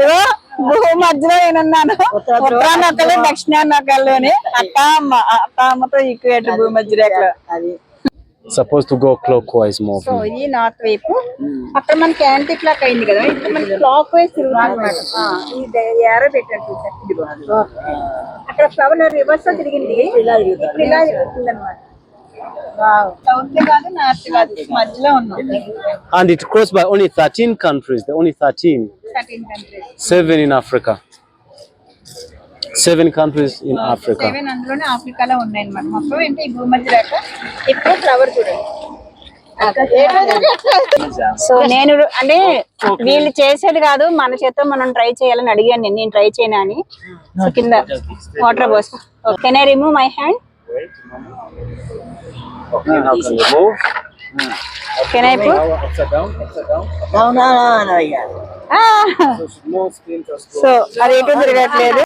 ఇగో భూ మధ్యలో నేనున్నాను. ఉత్తరాన్నొక్కలు దక్షిణాన్నొక్కల్లోని అమ్మతో ఈక్వేటర్ భూ మధ్య రేఖలో. Supposed to go clockwise more. So ఇది నార్త్ వైపు. అక్కడ మనకి యాంటీ క్లాక్ అయింది కదా, ఇప్పుడు మనకి క్లాక్ వైజ్ తిరుగుతుంది అనమాట. ఇది ఏరో పెట్టారు అక్కడ ఫ్లవర్ రివర్స్ లో తిరిగింది, ఇలా తిరుగుతుంది అనమాట. సౌత్ కాదు నార్త్ కాదు, మధ్యలో ఉన్నాం. And it crossed by only 13 countries. The only 13. 13 countries. 7 in Africa. 7 countries in Africa. 7 అందులోనే ఆఫ్రికాలో ఉన్నాయి అన్నమాట. మొత్తం ఏంటి ఈ భూమధ్య రేఖ. ఇప్పుడు ఫ్లవర్ చూడండి. సో నేను అంటే వీళ్ళు చేసేది కాదు, మన చేత్తో మనం ట్రై చేయాలని అడిగాను. నేను ట్రై చేయను అని. సో కింద వాటర్ పోస్తా. Can I remove my hand? Okay, now can you move? Can I put? Upside down. No, yeah. So small screen just so అది ఎటు తిరగట్లేదు.